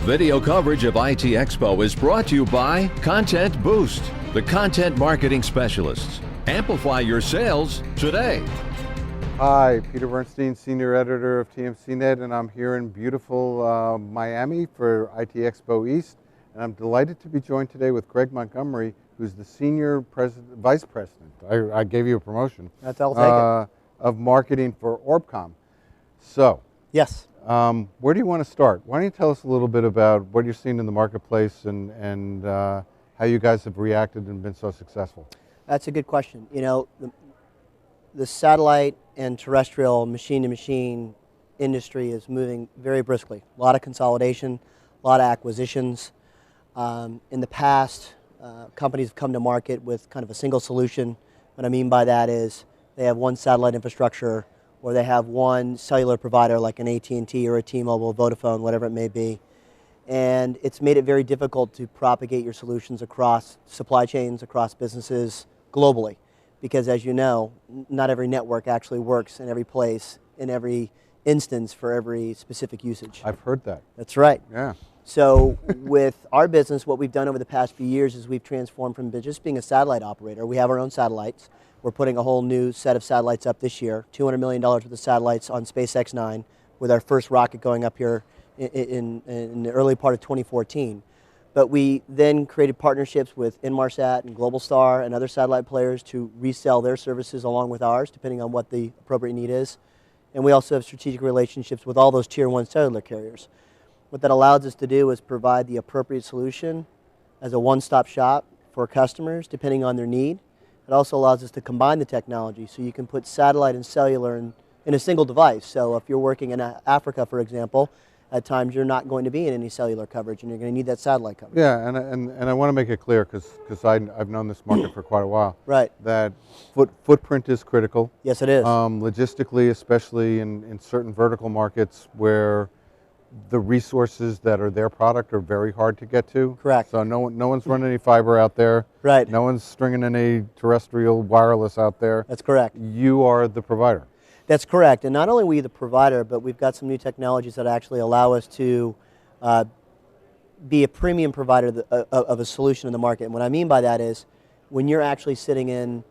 Video coverage of IT Expo is brought to you by Content Boost, the content marketing specialists. Amplify your sales today. Hi, Peter Bernstein, Senior Editor of TMCnet, and I'm here in beautiful Miami for IT Expo East. And I'm delighted to be joined today with Greg Montgomery, who's the Senior Vice President. I gave you a promotion. That's all. Take it. Of marketing for Orbcomm. So, yes. Where do you want to start? Why don't you tell us a little bit about what you're seeing in the marketplace and how you guys have reacted and been so successful? That's a good question. You know, the satellite and terrestrial machine-to-machine industry is moving very briskly. A lot of consolidation, a lot of acquisitions. In the past, companies have come to market with kind of a single solution. What I mean by that is they have one satellite infrastructure, or they have one cellular provider like an AT&T or a T-Mobile, Vodafone, whatever it may be. And it's made it very difficult to propagate your solutions across supply chains, across businesses, globally. Because as you know, not every network actually works in every place, in every instance for every specific usage. I've heard that. That's right. Yeah. So with our business, what we've done over the past few years is we've transformed from just being a satellite operator. We have our own satellites. We're putting a whole new set of satellites up this year, $200 million worth of satellites on SpaceX 9, with our first rocket going up here in the early part of 2014. But we then created partnerships with Inmarsat and Globalstar and other satellite players to resell their services along with ours, depending on what the appropriate need is. And we also have strategic relationships with all those Tier 1 cellular carriers. What that allows us to do is provide the appropriate solution as a one-stop shop for customers, depending on their need. It also allows us to combine the technology, so you can put satellite and cellular in a single device. So if you're working in Africa, for example, at times you're not going to be in any cellular coverage, and you're going to need that satellite coverage. Yeah, and I want to make it clear, because I've known this market for quite a while, right? That footprint is critical. Yes, it is. Logistically, especially in certain vertical markets where the resources that are their product are very hard to get to. Correct. So no one's running any fiber out there. Right. No one's stringing any terrestrial wireless out there. That's correct. You are the provider. That's correct. And not only are we the provider, but we've got some new technologies that actually allow us to be a premium provider of a solution in the market. And what I mean by that is when you're actually sitting in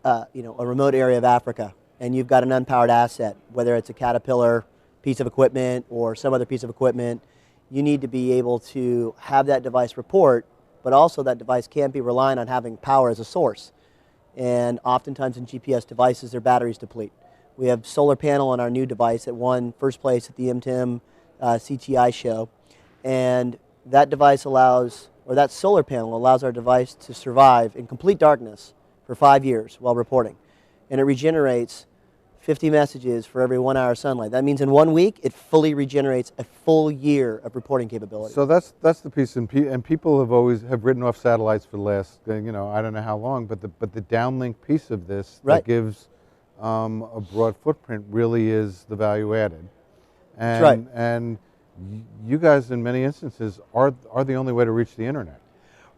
a remote area of Africa and you've got an unpowered asset, whether it's a Caterpillar piece of equipment or some other piece of equipment, you need to be able to have that device report, but also that device can't be relying on having power as a source. And oftentimes in GPS devices, their batteries deplete. We have solar panel on our new device that won first place at the MTIM CTI show, and that device allows, or that solar panel allows our device to survive in complete darkness for 5 years while reporting. And it regenerates 50 messages for every 1 hour of sunlight. That means in 1 week, it fully regenerates a full year of reporting capability. So that's the piece, and people have written off satellites for the last, I don't know how long, but the downlink piece of this right. that gives a broad footprint really is the value added. And, that's right. And you guys, in many instances, are the only way to reach the internet.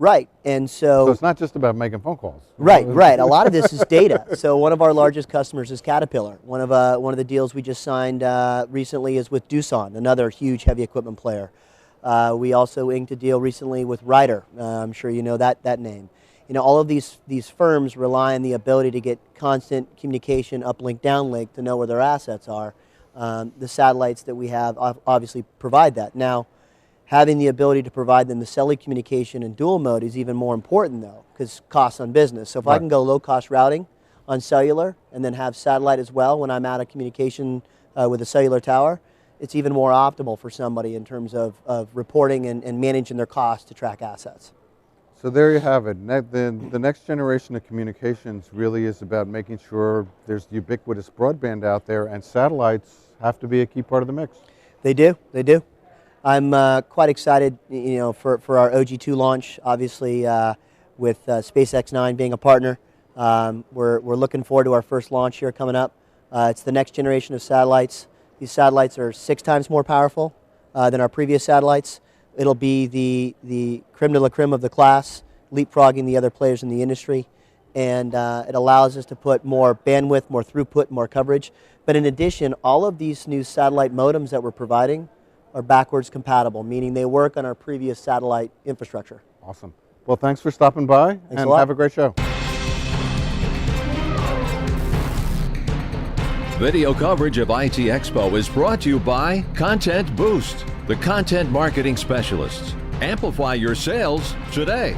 Right, and so it's not just about making phone calls. Right. A lot of this is data. So one of our largest customers is Caterpillar. One of the deals we just signed recently is with Doosan, another huge heavy equipment player. We also inked a deal recently with Ryder. I'm sure you know that name. All of these firms rely on the ability to get constant communication, uplink, downlink, to know where their assets are. The satellites that we have obviously provide that. Now, having the ability to provide them the cellular communication in dual mode is even more important, though, because costs on business. So if right. I can go low-cost routing on cellular and then have satellite as well when I'm out of communication with a cellular tower, it's even more optimal for somebody in terms of reporting and managing their costs to track assets. So there you have it. The next generation of communications really is about making sure there's ubiquitous broadband out there, and satellites have to be a key part of the mix. They do. I'm quite excited, for our OG2 launch. Obviously, with SpaceX 9 being a partner, we're looking forward to our first launch here coming up. It's the next generation of satellites. These satellites are 6 times more powerful than our previous satellites. It'll be the creme de la creme of the class, leapfrogging the other players in the industry, and it allows us to put more bandwidth, more throughput, more coverage. But in addition, all of these new satellite modems that we're providing are backwards compatible, meaning they work on our previous satellite infrastructure. Awesome. Well, thanks for stopping by, Thanks and a lot. have a great show. Video coverage of IT Expo is brought to you by Content Boost, the content marketing specialists. Amplify your sales today.